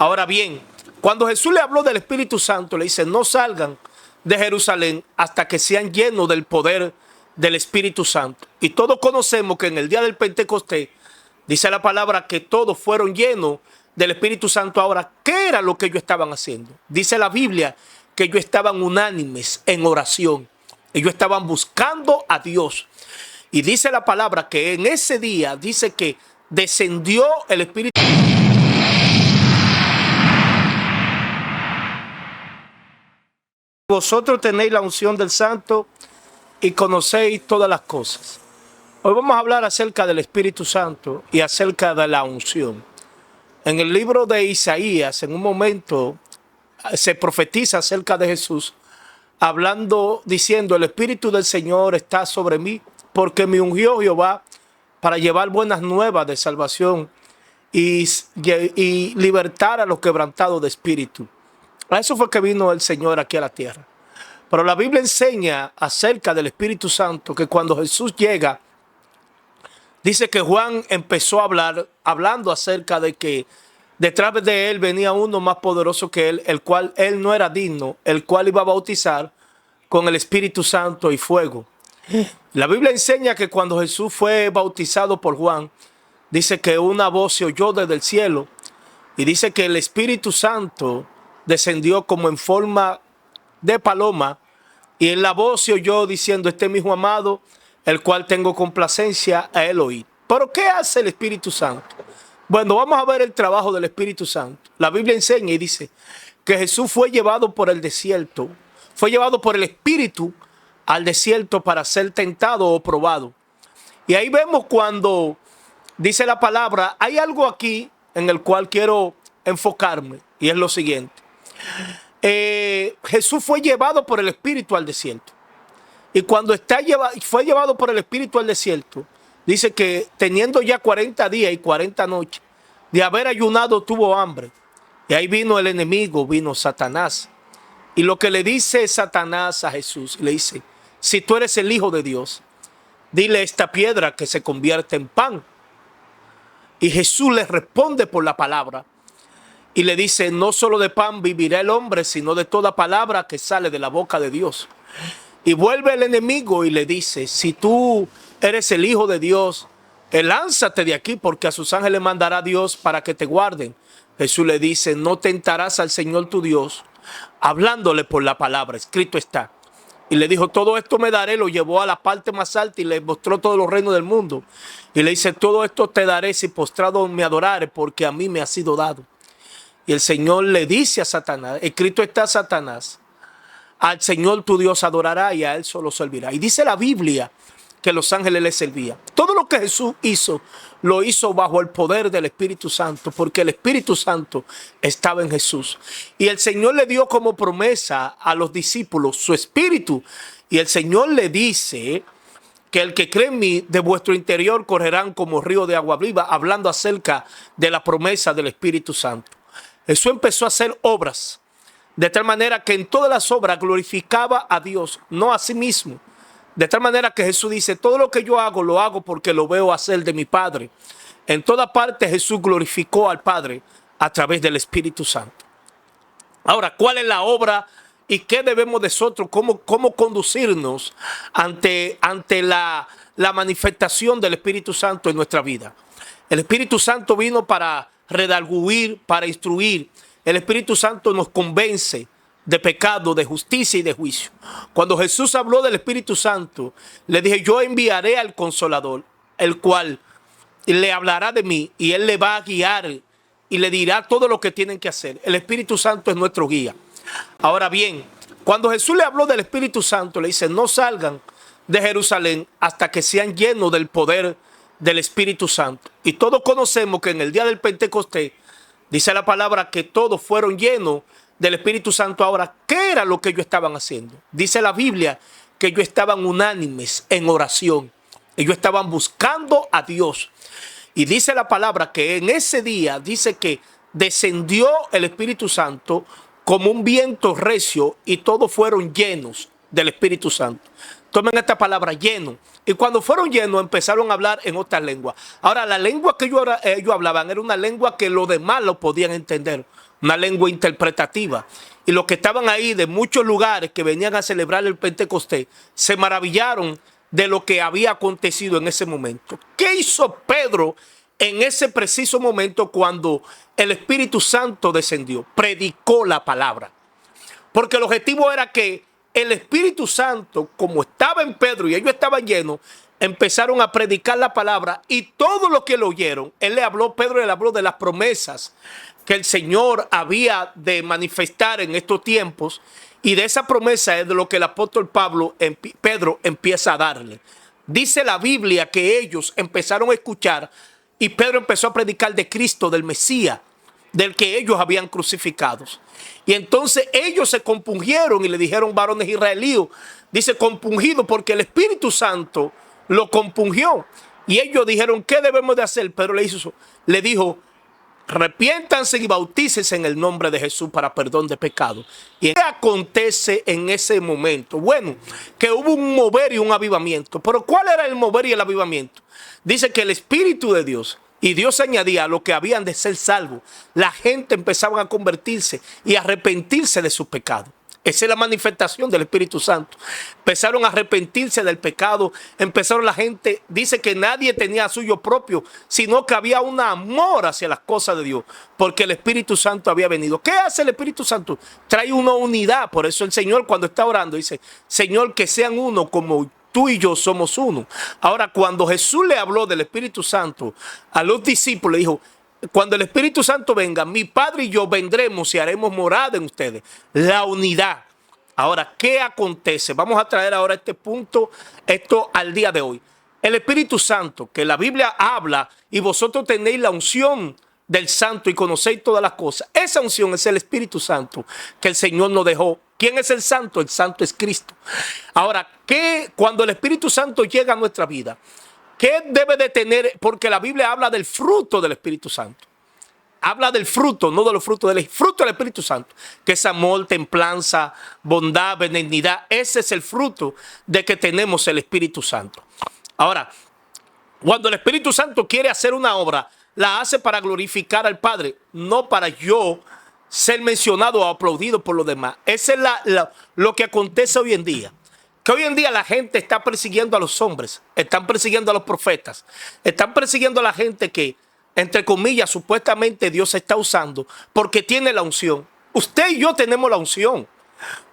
Ahora bien, cuando Jesús le habló del Espíritu Santo, le dice, no salgan de Jerusalén hasta que sean llenos del poder del Espíritu Santo. Y todos conocemos que en el día del Pentecostés, dice la palabra que todos fueron llenos del Espíritu Santo. Ahora, ¿qué era lo que ellos estaban haciendo? Dice la Biblia que ellos estaban unánimes en oración. Ellos estaban buscando a Dios. Y dice la palabra que en ese día, dice que descendió el Espíritu. Vosotros tenéis la unción del Santo y conocéis todas las cosas. Hoy vamos a hablar acerca del Espíritu Santo y acerca de la unción. En el libro de Isaías, en un momento, se profetiza acerca de Jesús, hablando, diciendo, el Espíritu del Señor está sobre mí, porque me ungió Jehová para llevar buenas nuevas de salvación y libertar a los quebrantados de espíritu. A eso fue que vino el Señor aquí a la tierra. Pero la Biblia enseña acerca del Espíritu Santo que cuando Jesús llega, dice que Juan empezó a hablar, hablando acerca de que detrás de él venía uno más poderoso que él, el cual él no era digno, el cual iba a bautizar con el Espíritu Santo y fuego. La Biblia enseña que cuando Jesús fue bautizado por Juan, dice que una voz se oyó desde el cielo y dice que el Espíritu Santo descendió como en forma de paloma y en la voz se oyó diciendo, este es mi hijo amado, el cual tengo complacencia a él oír. ¿Pero qué hace el Espíritu Santo? Bueno, vamos a ver el trabajo del Espíritu Santo. La Biblia enseña y dice que Jesús fue llevado por el desierto, fue llevado por el Espíritu al desierto para ser tentado o probado. Y ahí vemos cuando dice la palabra, hay algo aquí en el cual quiero enfocarme y es lo siguiente. Jesús fue llevado por el Espíritu al desierto. Y cuando fue llevado por el Espíritu al desierto, dice que teniendo ya 40 días y 40 noches de haber ayunado, tuvo hambre. Y ahí vino el enemigo, vino Satanás. Y lo que le dice Satanás a Jesús, le dice, si tú eres el Hijo de Dios, dile a esta piedra que se convierte en pan. Y Jesús le responde por la palabra. Y le dice, no solo de pan vivirá el hombre, sino de toda palabra que sale de la boca de Dios. Y vuelve el enemigo y le dice, si tú eres el Hijo de Dios, lánzate de aquí porque a sus ángeles mandará Dios para que te guarden. Jesús le dice, no tentarás al Señor tu Dios, hablándole por la palabra, escrito está. Y le dijo, todo esto me daré, lo llevó a la parte más alta y le mostró todos los reinos del mundo. Y le dice, todo esto te daré si postrado me adorares, porque a mí me ha sido dado. Y el Señor le dice a Satanás, escrito está Satanás, al Señor tu Dios adorará y a él solo servirá. Y dice la Biblia que los ángeles le servían. Todo lo que Jesús hizo, lo hizo bajo el poder del Espíritu Santo, porque el Espíritu Santo estaba en Jesús. Y el Señor le dio como promesa a los discípulos su Espíritu. Y el Señor le dice que el que cree en mí, de vuestro interior correrán como río de agua viva, hablando acerca de la promesa del Espíritu Santo. Jesús empezó a hacer obras, de tal manera que en todas las obras glorificaba a Dios, no a sí mismo. De tal manera que Jesús dice, todo lo que yo hago, lo hago porque lo veo hacer de mi Padre. En toda parte Jesús glorificó al Padre a través del Espíritu Santo. Ahora, ¿cuál es la obra y qué debemos nosotros, cómo conducirnos ante la manifestación del Espíritu Santo en nuestra vida? El Espíritu Santo vino para redarguir, para instruir. El Espíritu Santo nos convence de pecado, de justicia y de juicio. Cuando Jesús habló del Espíritu Santo, le dije, yo enviaré al Consolador, el cual le hablará de mí y él le va a guiar y le dirá todo lo que tienen que hacer. El Espíritu Santo es nuestro guía. Ahora bien, cuando Jesús le habló del Espíritu Santo, le dice, no salgan de Jerusalén hasta que sean llenos del poder del Espíritu Santo. Y todos conocemos que en el día del Pentecostés, dice la palabra que todos fueron llenos del Espíritu Santo. Ahora, ¿qué era lo que ellos estaban haciendo? Dice la Biblia que ellos estaban unánimes en oración. Ellos estaban buscando a Dios. Y dice la palabra que en ese día, dice que descendió el Espíritu Santo como un viento recio y todos fueron llenos del Espíritu Santo. Tomen esta palabra, lleno. Y cuando fueron llenos, empezaron a hablar en otras lenguas. Ahora, la lengua que ellos hablaban era una lengua que los demás lo podían entender. Una lengua interpretativa. Y los que estaban ahí de muchos lugares que venían a celebrar el Pentecostés, se maravillaron de lo que había acontecido en ese momento. ¿Qué hizo Pedro en ese preciso momento cuando el Espíritu Santo descendió? Predicó la palabra. Porque el objetivo era que el Espíritu Santo, como estaba en Pedro y ellos estaban llenos, empezaron a predicar la palabra y todo lo que lo oyeron, Pedro le habló de las promesas que el Señor había de manifestar en estos tiempos, y de esa promesa es de lo que el apóstol Pedro empieza a darle. Dice la Biblia que ellos empezaron a escuchar y Pedro empezó a predicar de Cristo, del Mesías, del que ellos habían crucificados. Y entonces ellos se compungieron y le dijeron, varones israelíes, dice compungido porque el Espíritu Santo lo compungió. Y ellos dijeron, ¿qué debemos de hacer? Pedro le dijo, arrepiéntanse y bautícense en el nombre de Jesús para perdón de pecados. ¿Y qué acontece en ese momento? Bueno, que hubo un mover y un avivamiento. Pero ¿cuál era el mover y el avivamiento? Dice que el Espíritu de Dios, y Dios añadía a los que habían de ser salvos, la gente empezaba a convertirse y a arrepentirse de sus pecados. Esa es la manifestación del Espíritu Santo. Empezaron a arrepentirse del pecado. Empezaron la gente, dice que nadie tenía suyo propio, sino que había un amor hacia las cosas de Dios, porque el Espíritu Santo había venido. ¿Qué hace el Espíritu Santo? Trae una unidad. Por eso el Señor, cuando está orando, dice, Señor, que sean uno como tú y yo somos uno. Ahora, cuando Jesús le habló del Espíritu Santo a los discípulos, le dijo, cuando el Espíritu Santo venga, mi Padre y yo vendremos y haremos morada en ustedes. La unidad. Ahora, ¿qué acontece? Vamos a traer ahora este punto, esto al día de hoy. El Espíritu Santo, que la Biblia habla, y vosotros tenéis la unción del Santo y conocéis todas las cosas. Esa unción es el Espíritu Santo que el Señor nos dejó. ¿Quién es el Santo? El Santo es Cristo. Ahora, cuando el Espíritu Santo llega a nuestra vida, ¿qué debe de tener? Porque la Biblia habla del fruto del Espíritu Santo. Habla del fruto, no de los frutos, del fruto del Espíritu Santo, que es amor, templanza, bondad, benignidad. Ese es el fruto de que tenemos el Espíritu Santo. Ahora, cuando el Espíritu Santo quiere hacer una obra, la hace para glorificar al Padre, no para yo ser mencionado o aplaudido por los demás. Eso es lo que acontece hoy en día. Que hoy en día la gente está persiguiendo a los hombres, están persiguiendo a los profetas, están persiguiendo a la gente que, entre comillas, supuestamente Dios está usando porque tiene la unción. Usted y yo tenemos la unción.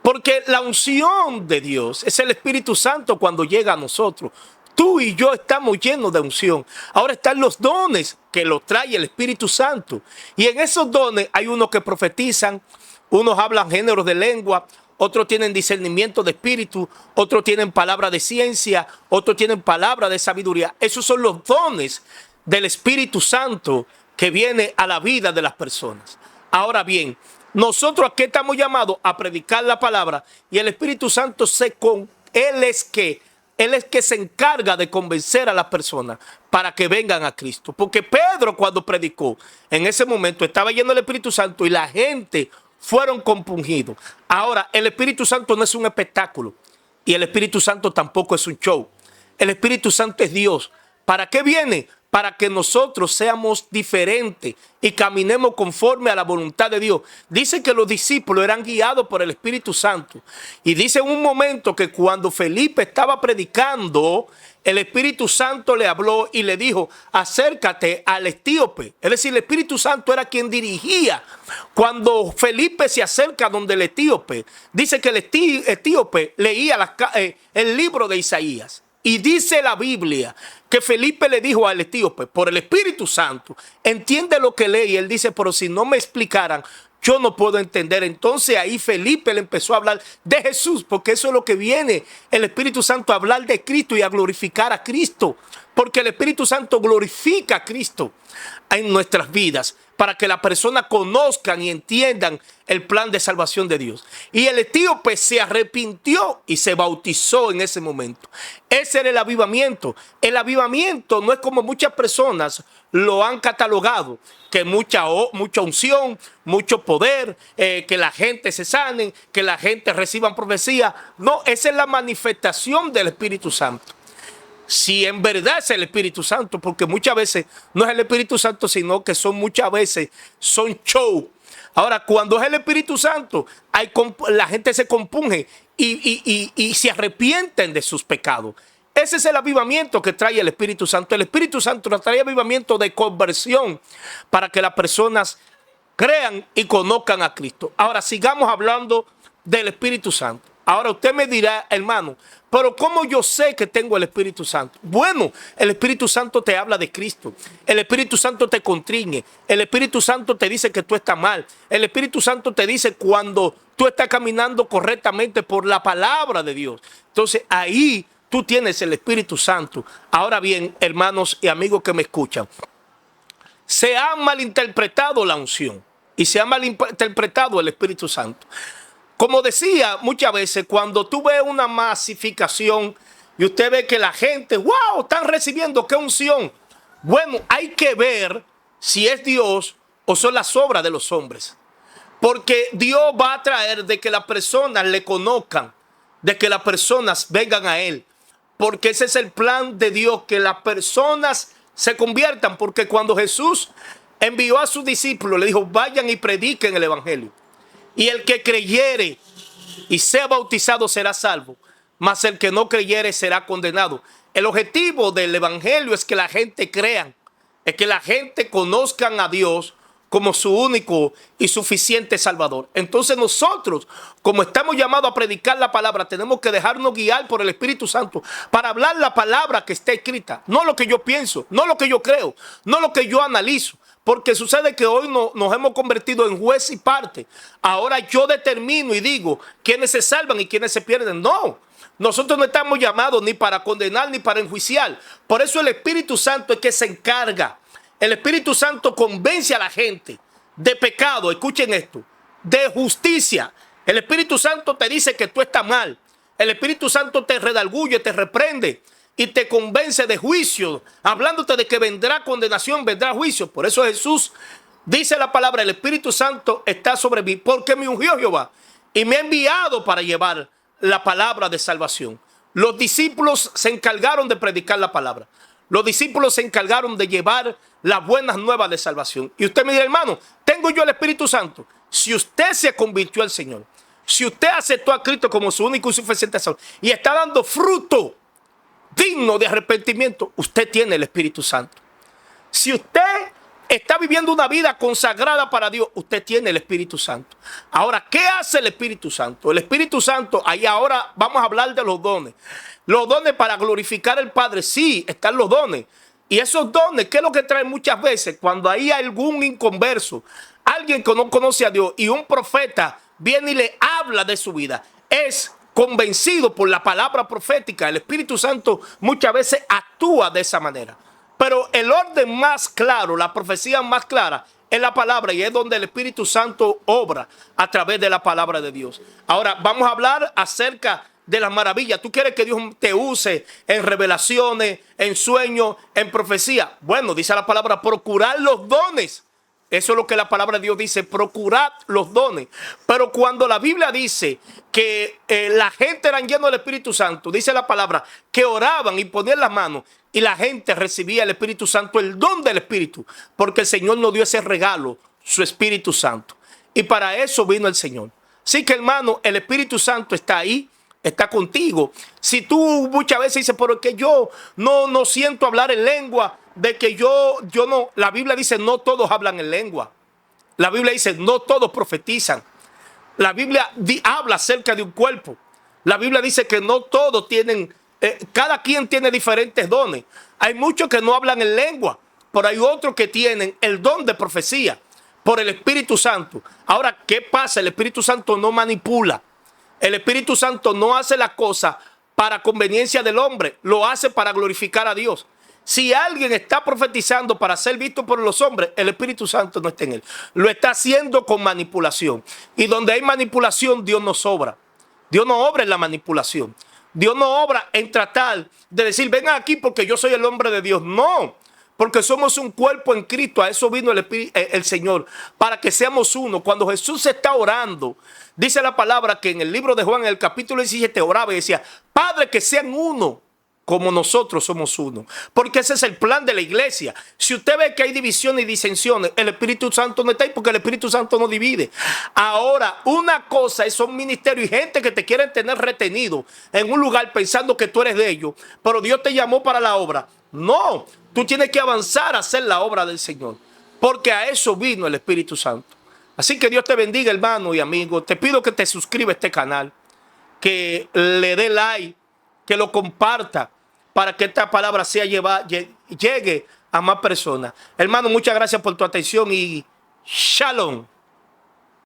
Porque la unción de Dios es el Espíritu Santo cuando llega a nosotros. Tú y yo estamos llenos de unción. Ahora están los dones que los trae el Espíritu Santo. Y en esos dones hay unos que profetizan, unos hablan géneros de lengua, otros tienen discernimiento de espíritu, otros tienen palabra de ciencia, otros tienen palabra de sabiduría. Esos son los dones del Espíritu Santo que viene a la vida de las personas. Ahora bien, nosotros aquí estamos llamados a predicar la palabra y el Espíritu Santo Él es que se encarga de convencer a las personas para que vengan a Cristo. Porque Pedro, cuando predicó, en ese momento estaba lleno del Espíritu Santo y la gente fueron compungidos. Ahora, el Espíritu Santo no es un espectáculo y el Espíritu Santo tampoco es un show. El Espíritu Santo es Dios. ¿Para qué viene? Para que nosotros seamos diferentes y caminemos conforme a la voluntad de Dios. Dice que los discípulos eran guiados por el Espíritu Santo. Y dice en un momento que cuando Felipe estaba predicando, el Espíritu Santo le habló y le dijo, acércate al etíope. Es decir, el Espíritu Santo era quien dirigía. Cuando Felipe se acerca donde el etíope, dice que el etíope leía el libro de Isaías. Y dice la Biblia que Felipe le dijo al etíope, por el Espíritu Santo, entiende lo que lee. Y él dice, pero si no me explicaran, yo no puedo entender. Entonces ahí Felipe le empezó a hablar de Jesús, porque eso es lo que viene el Espíritu Santo, a hablar de Cristo y a glorificar a Cristo. Porque el Espíritu Santo glorifica a Cristo en nuestras vidas para que las personas conozcan y entiendan el plan de salvación de Dios. Y el etíope se arrepintió y se bautizó en ese momento. Ese era el avivamiento. El avivamiento no es como muchas personas lo han catalogado, que mucha unción, mucho poder, que la gente se sane, que la gente reciba profecía. No, esa es la manifestación del Espíritu Santo. Si en verdad es el Espíritu Santo, porque muchas veces no es el Espíritu Santo, sino que muchas veces son show. Ahora, cuando es el Espíritu Santo, la gente se compunge y se arrepienten de sus pecados. Ese es el avivamiento que trae el Espíritu Santo. El Espíritu Santo nos trae avivamiento de conversión para que las personas crean y conozcan a Cristo. Ahora, sigamos hablando del Espíritu Santo. Ahora usted me dirá, hermano, pero ¿cómo yo sé que tengo el Espíritu Santo? Bueno, el Espíritu Santo te habla de Cristo. El Espíritu Santo te contriñe. El Espíritu Santo te dice que tú estás mal. El Espíritu Santo te dice cuando tú estás caminando correctamente por la palabra de Dios. Entonces ahí tú tienes el Espíritu Santo. Ahora bien, hermanos y amigos que me escuchan, se ha malinterpretado la unción y se ha malinterpretado el Espíritu Santo. Como decía muchas veces, cuando tú ves una masificación y usted ve que la gente, wow, están recibiendo, qué unción. Bueno, hay que ver si es Dios o son las obras de los hombres. Porque Dios va a traer de que las personas le conozcan, de que las personas vengan a Él. Porque ese es el plan de Dios, que las personas se conviertan. Porque cuando Jesús envió a sus discípulos, le dijo, vayan y prediquen el evangelio. Y el que creyere y sea bautizado será salvo, mas el que no creyere será condenado. El objetivo del evangelio es que la gente crea, es que la gente conozcan a Dios como su único y suficiente Salvador. Entonces nosotros, como estamos llamados a predicar la palabra, tenemos que dejarnos guiar por el Espíritu Santo para hablar la palabra que está escrita. No lo que yo pienso, no lo que yo creo, no lo que yo analizo. Porque sucede que hoy nos hemos convertido en juez y parte. Ahora yo determino y digo quiénes se salvan y quiénes se pierden. No, nosotros no estamos llamados ni para condenar ni para enjuiciar. Por eso el Espíritu Santo es que se encarga. El Espíritu Santo convence a la gente de pecado, escuchen esto, de justicia. El Espíritu Santo te dice que tú estás mal. El Espíritu Santo te redarguye, te reprende y te convence de juicio, hablándote de que vendrá condenación, vendrá juicio. Por eso Jesús dice la palabra, el Espíritu Santo está sobre mí, porque me ungió Jehová y me ha enviado para llevar la palabra de salvación. Los discípulos se encargaron de predicar la palabra. Los discípulos se encargaron de llevar las buenas nuevas de salvación. Y usted me dirá, hermano, ¿tengo yo el Espíritu Santo? Si usted se convirtió al Señor, si usted aceptó a Cristo como su único y suficiente Salvador y está dando fruto digno de arrepentimiento, usted tiene el Espíritu Santo. Si usted está viviendo una vida consagrada para Dios, usted tiene el Espíritu Santo. Ahora, ¿qué hace el Espíritu Santo? El Espíritu Santo, ahí ahora vamos a hablar de los dones. Los dones para glorificar al Padre, sí, están los dones. Y esos dones, ¿qué es lo que traen muchas veces? Cuando hay algún inconverso, alguien que no conoce a Dios y un profeta viene y le habla de su vida, es convencido por la palabra profética. El Espíritu Santo muchas veces actúa de esa manera. Pero el orden más claro, la profecía más clara, es la palabra, y es donde el Espíritu Santo obra a través de la palabra de Dios. Ahora vamos a hablar acerca de las maravillas. ¿Tú quieres que Dios te use en revelaciones, en sueños, en profecía? Bueno, dice la palabra, procurar los dones. Eso es lo que la palabra de Dios dice, procurad los dones. Pero cuando la Biblia dice que la gente eran llenos del Espíritu Santo, dice la palabra que oraban y ponían las manos y la gente recibía el Espíritu Santo, el don del Espíritu, porque el Señor nos dio ese regalo, su Espíritu Santo. Y para eso vino el Señor. Así que, hermano, el Espíritu Santo está ahí, está contigo. Si tú muchas veces dices, pero es que yo no siento hablar en lengua, de que yo no, la Biblia dice no todos hablan en lengua. La Biblia dice no todos profetizan. La Biblia habla acerca de un cuerpo. La Biblia dice que no todos tienen, cada quien tiene diferentes dones. Hay muchos que no hablan en lengua, pero hay otros que tienen el don de profecía por el Espíritu Santo. Ahora, ¿qué pasa? El Espíritu Santo no manipula. El Espíritu Santo no hace las cosas para conveniencia del hombre, lo hace para glorificar a Dios. Si alguien está profetizando para ser visto por los hombres, el Espíritu Santo no está en él. Lo está haciendo con manipulación. Y donde hay manipulación, Dios no obra. Dios no obra en la manipulación. Dios no obra en tratar de decir, vengan aquí porque yo soy el hombre de Dios. No, porque somos un cuerpo en Cristo. A eso vino el Señor, para que seamos uno. Cuando Jesús está orando, dice la palabra que en el libro de Juan, en el capítulo 17, oraba y decía, Padre, que sean uno, como nosotros somos uno. Porque ese es el plan de la iglesia. Si usted ve que hay divisiones y disensiones, el Espíritu Santo no está ahí, porque el Espíritu Santo no divide. Ahora, una cosa es un ministerio y gente que te quieren tener retenido en un lugar pensando que tú eres de ellos, pero Dios te llamó para la obra. No, tú tienes que avanzar a hacer la obra del Señor, porque a eso vino el Espíritu Santo. Así que Dios te bendiga, hermano y amigo. Te pido que te suscribas a este canal, que le dé like, que lo comparta, para que esta palabra llegue a más personas. Hermano, muchas gracias por tu atención y shalom.